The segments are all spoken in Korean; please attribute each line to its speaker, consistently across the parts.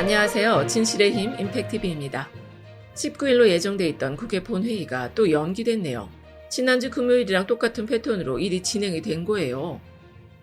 Speaker 1: 안녕하세요. 진실의 힘 임팩티비입니다. 19일로 예정돼 있던 국회 본회의가 또 연기됐네요. 지난주 금요일이랑 똑같은 패턴으로 일이 진행이 된 거예요.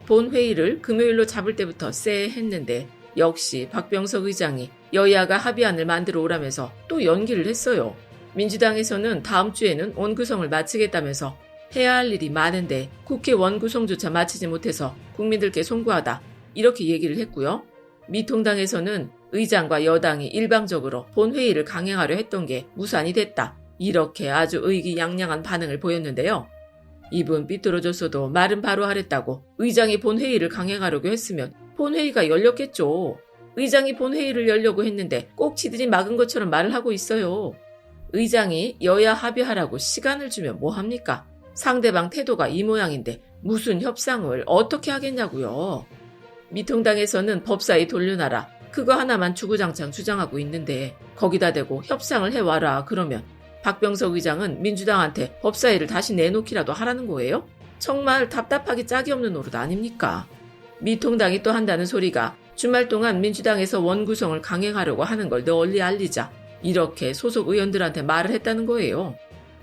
Speaker 1: 본회의를 금요일로 잡을 때부터 쎄 했는데 역시 박병석 의장이 여야가 합의안을 만들어 오라면서 또 연기를 했어요. 민주당에서는 다음 주에는 원구성을 마치겠다면서 해야 할 일이 많은데 국회 원구성조차 마치지 못해서 국민들께 송구하다 이렇게 얘기를 했고요. 미통당에서는 의장과 여당이 일방적으로 본회의를 강행하려 했던 게 무산이 됐다. 이렇게 아주 의기양양한 반응을 보였는데요. 입은 삐뚤어졌어도 말은 바로 하랬다고 의장이 본회의를 강행하려고 했으면 본회의가 열렸겠죠. 의장이 본회의를 열려고 했는데 꼭 지들이 막은 것처럼 말을 하고 있어요. 의장이 여야 합의하라고 시간을 주면 뭐합니까? 상대방 태도가 이 모양인데 무슨 협상을 어떻게 하겠냐고요. 미통당에서는 법사위 돌려놔라. 그거 하나만 주구장창 주장하고 있는데 거기다 대고 협상을 해와라 그러면 박병석 의장은 민주당한테 법사위를 다시 내놓기라도 하라는 거예요? 정말 답답하기 짝이 없는 노릇 아닙니까? 미통당이 또 한다는 소리가 주말 동안 민주당에서 원구성을 강행하려고 하는 걸 널리 알리자 이렇게 소속 의원들한테 말을 했다는 거예요.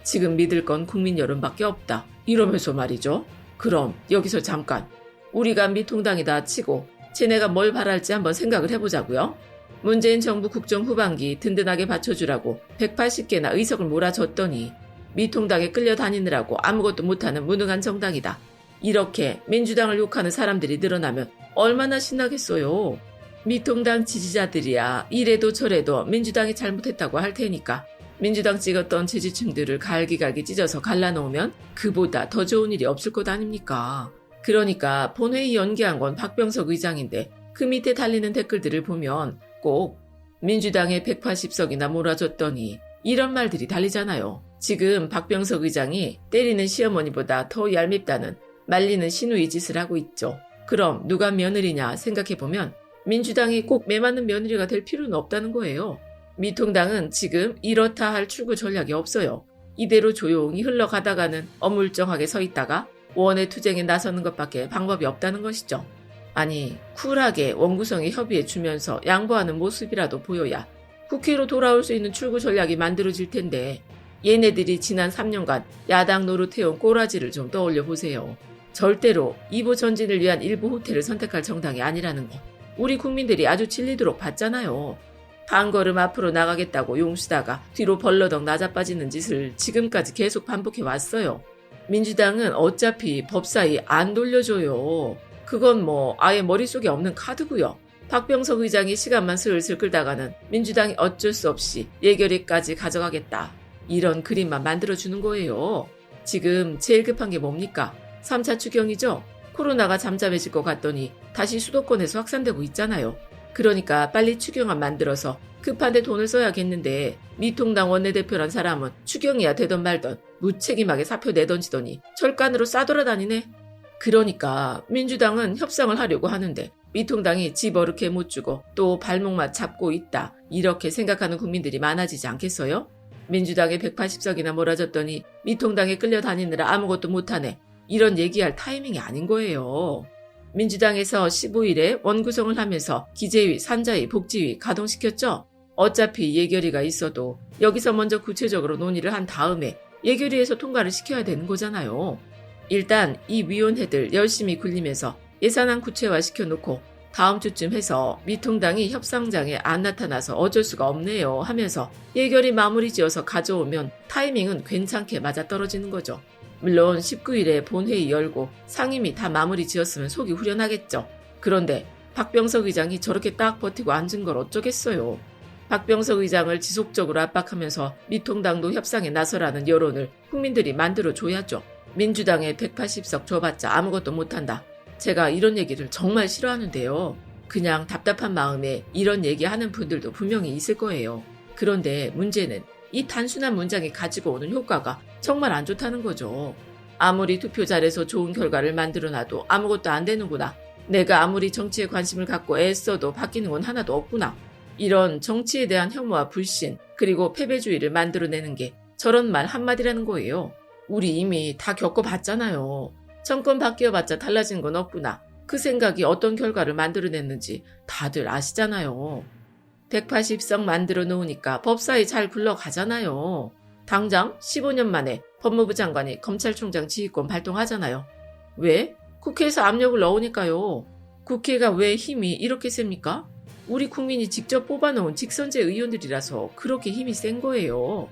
Speaker 1: 지금 믿을 건 국민 여론밖에 없다. 이러면서 말이죠. 그럼 여기서 잠깐 우리가 미통당이다 치고 쟤네가 뭘 바랄지 한번 생각을 해보자고요. 문재인 정부 국정 후반기 든든하게 받쳐주라고 180개나 의석을 몰아줬더니 미통당에 끌려다니느라고 아무것도 못하는 무능한 정당이다. 이렇게 민주당을 욕하는 사람들이 늘어나면 얼마나 신나겠어요. 미통당 지지자들이야 이래도 저래도 민주당이 잘못했다고 할 테니까 민주당 찍었던 지지층들을 갈기갈기 찢어서 갈라놓으면 그보다 더 좋은 일이 없을 것 아닙니까? 그러니까 본회의 연기한 건 박병석 의장인데 그 밑에 달리는 댓글들을 보면 꼭 민주당에 180석이나 몰아줬더니 이런 말들이 달리잖아요. 지금 박병석 의장이 때리는 시어머니보다 더 얄밉다는 말리는 시누이 짓을 하고 있죠. 그럼 누가 며느리냐 생각해보면 민주당이 꼭 매맞는 며느리가 될 필요는 없다는 거예요. 미통당은 지금 이렇다 할 출구 전략이 없어요. 이대로 조용히 흘러가다가는 어물쩡하게 서 있다가 원외 투쟁에 나서는 것밖에 방법이 없다는 것이죠. 아니 쿨하게 원구성에 협의해 주면서 양보하는 모습이라도 보여야 국회로 돌아올 수 있는 출구 전략이 만들어질 텐데 얘네들이 지난 3년간 야당 노릇해온 꼬라지를 좀 떠올려 보세요. 절대로 이보 전진을 위한 일부 호텔을 선택할 정당이 아니라는 거 우리 국민들이 아주 질리도록 봤잖아요. 한 걸음 앞으로 나가겠다고 용쓰다가 뒤로 벌러덩 낮아빠지는 짓을 지금까지 계속 반복해 왔어요. 민주당은 어차피 법사위 안 돌려줘요. 그건 뭐 아예 머릿속에 없는 카드고요. 박병석 의장이 시간만 슬슬 끌다가는 민주당이 어쩔 수 없이 예결위까지 가져가겠다. 이런 그림만 만들어주는 거예요. 지금 제일 급한 게 뭡니까? 3차 추경이죠? 코로나가 잠잠해질 것 같더니 다시 수도권에서 확산되고 있잖아요. 그러니까 빨리 추경안 만들어서 급한데 돈을 써야겠는데 미통당 원내대표란 사람은 추경이야 되던 말던 무책임하게 사표 내던지더니 철간으로 싸돌아다니네. 그러니까 민주당은 협상을 하려고 하는데 미통당이 지 버릇게 못 주고 또 발목만 잡고 있다. 이렇게 생각하는 국민들이 많아지지 않겠어요? 민주당에 180석이나 몰아줬더니 미통당에 끌려다니느라 아무것도 못하네. 이런 얘기할 타이밍이 아닌 거예요. 민주당에서 15일에 원구성을 하면서 기재위, 산자위, 복지위 가동시켰죠? 어차피 예결위가 있어도 여기서 먼저 구체적으로 논의를 한 다음에 예결위에서 통과를 시켜야 되는 거잖아요. 일단 이 위원회들 열심히 굴리면서 예산안 구체화 시켜놓고 다음 주쯤 해서 미통당이 협상장에 안 나타나서 어쩔 수가 없네요 하면서 예결위 마무리 지어서 가져오면 타이밍은 괜찮게 맞아떨어지는 거죠. 물론 19일에 본회의 열고 상임위 다 마무리 지었으면 속이 후련하겠죠. 그런데 박병석 의장이 저렇게 딱 버티고 앉은 걸 어쩌겠어요. 박병석 의장을 지속적으로 압박하면서 미통당도 협상에 나서라는 여론을 국민들이 만들어줘야죠. 민주당에 180석 줘봤자 아무것도 못한다. 제가 이런 얘기를 정말 싫어하는데요. 그냥 답답한 마음에 이런 얘기하는 분들도 분명히 있을 거예요. 그런데 문제는 이 단순한 문장이 가지고 오는 효과가 정말 안 좋다는 거죠. 아무리 투표 잘해서 좋은 결과를 만들어놔도 아무것도 안 되는구나. 내가 아무리 정치에 관심을 갖고 애써도 바뀌는 건 하나도 없구나. 이런 정치에 대한 혐오와 불신 그리고 패배주의를 만들어내는 게 저런 말 한마디라는 거예요. 우리 이미 다 겪어봤잖아요. 정권 바뀌어봤자 달라진 건 없구나. 그 생각이 어떤 결과를 만들어냈는지 다들 아시잖아요. 180석 만들어 놓으니까 법사위 잘 굴러가잖아요. 당장 15년 만에 법무부 장관이 검찰총장 지휘권 발동하잖아요. 왜? 국회에서 압력을 넣으니까요. 국회가 왜 힘이 이렇게 셉니까? 우리 국민이 직접 뽑아놓은 직선제 의원들이라서 그렇게 힘이 센 거예요.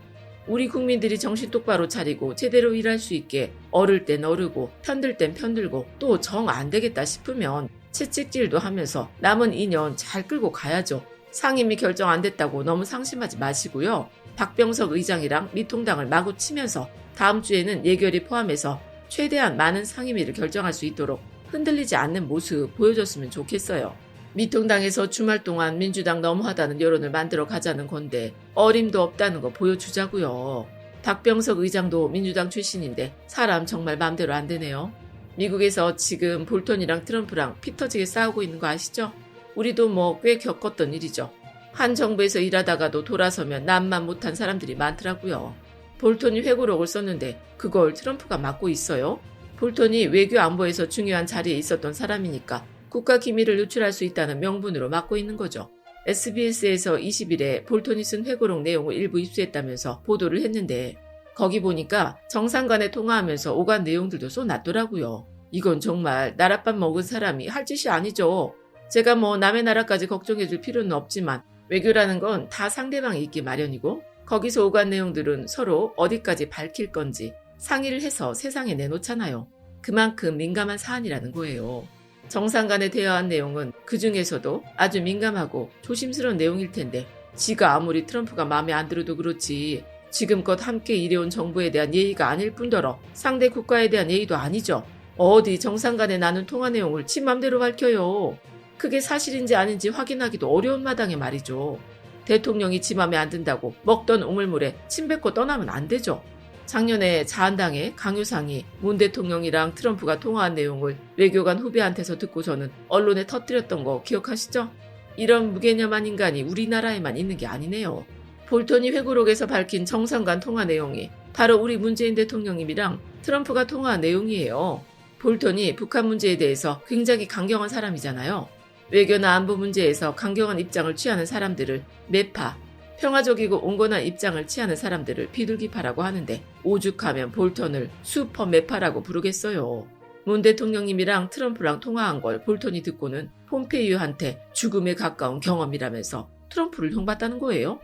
Speaker 1: 우리 국민들이 정신 똑바로 차리고 제대로 일할 수 있게 어를 땐 어르고 편들 땐 편들고 또 정 안 되겠다 싶으면 채찍질도 하면서 남은 2년 잘 끌고 가야죠. 상임위 결정 안 됐다고 너무 상심하지 마시고요. 박병석 의장이랑 미통당을 마구 치면서 다음 주에는 예결위 포함해서 최대한 많은 상임위를 결정할 수 있도록 흔들리지 않는 모습 보여줬으면 좋겠어요. 미통당에서 주말 동안 민주당 너무하다는 여론을 만들어 가자는 건데 어림도 없다는 거 보여주자고요. 박병석 의장도 민주당 출신인데 사람 정말 맘대로 안 되네요. 미국에서 지금 볼턴이랑 트럼프랑 피 터지게 싸우고 있는 거 아시죠? 우리도 뭐 꽤 겪었던 일이죠. 한 정부에서 일하다가도 돌아서면 남만 못한 사람들이 많더라고요. 볼턴이 회고록을 썼는데 그걸 트럼프가 맡고 있어요? 볼턴이 외교 안보에서 중요한 자리에 있었던 사람이니까 국가 기밀을 유출할 수 있다는 명분으로 맡고 있는 거죠. SBS에서 20일에 볼턴이 쓴 회고록 내용을 일부 입수했다면서 보도를 했는데 거기 보니까 정상 간에 통화하면서 오간 내용들도 쏘놨더라고요. 이건 정말 나랏밥 먹은 사람이 할 짓이 아니죠. 제가 뭐 남의 나라까지 걱정해줄 필요는 없지만 외교라는 건 다 상대방이 있기 마련이고 거기서 오간 내용들은 서로 어디까지 밝힐 건지 상의를 해서 세상에 내놓잖아요. 그만큼 민감한 사안이라는 거예요. 정상 간에 대화한 내용은 그 중에서도 아주 민감하고 조심스러운 내용일 텐데 지가 아무리 트럼프가 마음에 안 들어도 그렇지 지금껏 함께 일해온 정부에 대한 예의가 아닐 뿐더러 상대 국가에 대한 예의도 아니죠. 어디 정상 간에 나눈 통화 내용을 지 맘대로 밝혀요. 그게 사실인지 아닌지 확인하기도 어려운 마당에 말이죠. 대통령이 지 맘에 안 든다고 먹던 우물물에 침 뱉고 떠나면 안 되죠. 작년에 자한당의 강효상이 문 대통령이랑 트럼프가 통화한 내용을 외교관 후배한테서 듣고서는 언론에 터뜨렸던 거 기억하시죠? 이런 무개념한 인간이 우리나라에만 있는 게 아니네요. 볼턴이 회고록에서 밝힌 정상 간 통화 내용이 바로 우리 문재인 대통령님이랑 트럼프가 통화한 내용이에요. 볼턴이 북한 문제에 대해서 굉장히 강경한 사람이잖아요. 외교나 안보 문제에서 강경한 입장을 취하는 사람들을 매파, 평화적이고 온건한 입장을 취하는 사람들을 비둘기파라고 하는데 오죽하면 볼턴을 슈퍼 매파라고 부르겠어요. 문 대통령님이랑 트럼프랑 통화한 걸 볼턴이 듣고는 폼페이오한테 죽음에 가까운 경험이라면서 트럼프를 흉봤다는 거예요.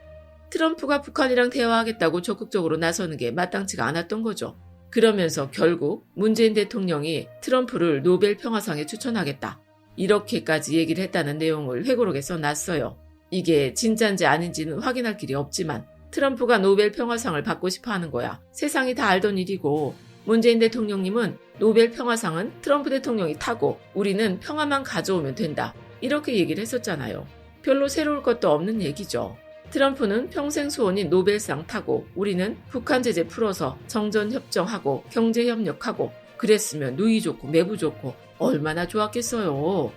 Speaker 1: 트럼프가 북한이랑 대화하겠다고 적극적으로 나서는 게 마땅치가 않았던 거죠. 그러면서 결국 문재인 대통령이 트럼프를 노벨 평화상에 추천하겠다. 이렇게까지 얘기를 했다는 내용을 회고록에 써놨어요. 이게 진짜인지 아닌지는 확인할 길이 없지만 트럼프가 노벨 평화상을 받고 싶어 하는 거야. 세상이 다 알던 일이고 문재인 대통령님은 노벨 평화상은 트럼프 대통령이 타고 우리는 평화만 가져오면 된다. 이렇게 얘기를 했었잖아요. 별로 새로울 것도 없는 얘기죠. 트럼프는 평생 소원인 노벨상 타고 우리는 북한 제재 풀어서 정전협정하고 경제협력하고 그랬으면 누이 좋고 매부 좋고 얼마나 좋았겠어요.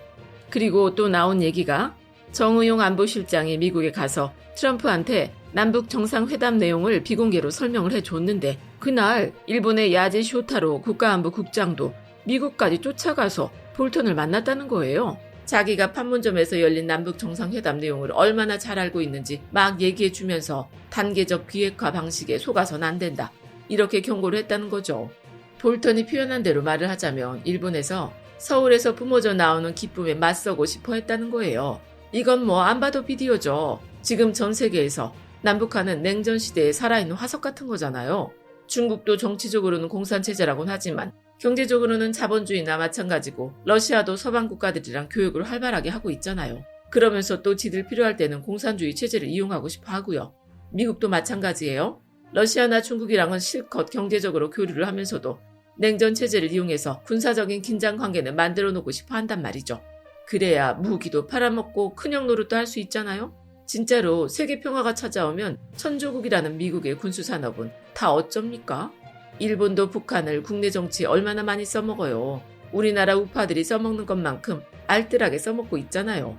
Speaker 1: 그리고 또 나온 얘기가 정의용 안보실장이 미국에 가서 트럼프한테 남북 정상회담 내용을 비공개로 설명을 해줬는데 그날 일본의 야제 쇼타로 국가안보 국장도 미국까지 쫓아가서 볼턴을 만났다는 거예요. 자기가 판문점에서 열린 남북 정상회담 내용을 얼마나 잘 알고 있는지 막 얘기해주면서 단계적 비핵화 방식에 속아선 안 된다. 이렇게 경고를 했다는 거죠. 볼턴이 표현한 대로 말을 하자면 일본에서 서울에서 뿜어져 나오는 기쁨에 맞서고 싶어 했다는 거예요. 이건 뭐 안 봐도 비디오죠. 지금 전 세계에서 남북한은 냉전 시대에 살아있는 화석 같은 거잖아요. 중국도 정치적으로는 공산체제라고는 하지만 경제적으로는 자본주의나 마찬가지고 러시아도 서방 국가들이랑 교육을 활발하게 하고 있잖아요. 그러면서 또 지들 필요할 때는 공산주의 체제를 이용하고 싶어 하고요. 미국도 마찬가지예요. 러시아나 중국이랑은 실컷 경제적으로 교류를 하면서도 냉전 체제를 이용해서 군사적인 긴장 관계는 만들어 놓고 싶어 한단 말이죠. 그래야 무기도 팔아먹고 큰형 노릇도 할 수 있잖아요. 진짜로 세계 평화가 찾아오면 천조국이라는 미국의 군수산업은 다 어쩝니까? 일본도 북한을 국내 정치에 얼마나 많이 써먹어요. 우리나라 우파들이 써먹는 것만큼 알뜰하게 써먹고 있잖아요.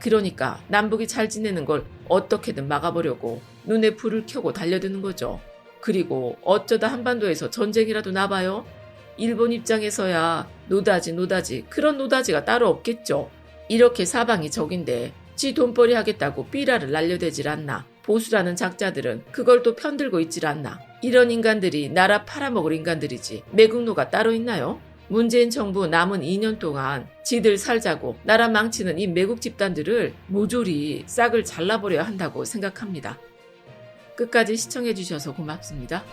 Speaker 1: 그러니까 남북이 잘 지내는 걸 어떻게든 막아보려고 눈에 불을 켜고 달려드는 거죠. 그리고 어쩌다 한반도에서 전쟁이라도 나봐요. 일본 입장에서야 노다지 그런 노다지가 따로 없겠죠. 이렇게 사방이 적인데 지 돈벌이 하겠다고 삐라를 날려대질 않나. 보수라는 작자들은 그걸 또 편들고 있질 않나. 이런 인간들이 나라 팔아먹을 인간들이지 매국노가 따로 있나요? 문재인 정부 남은 2년 동안 지들 살자고 나라 망치는 이 매국 집단들을 모조리 싹을 잘라버려야 한다고 생각합니다. 끝까지 시청해주셔서 고맙습니다.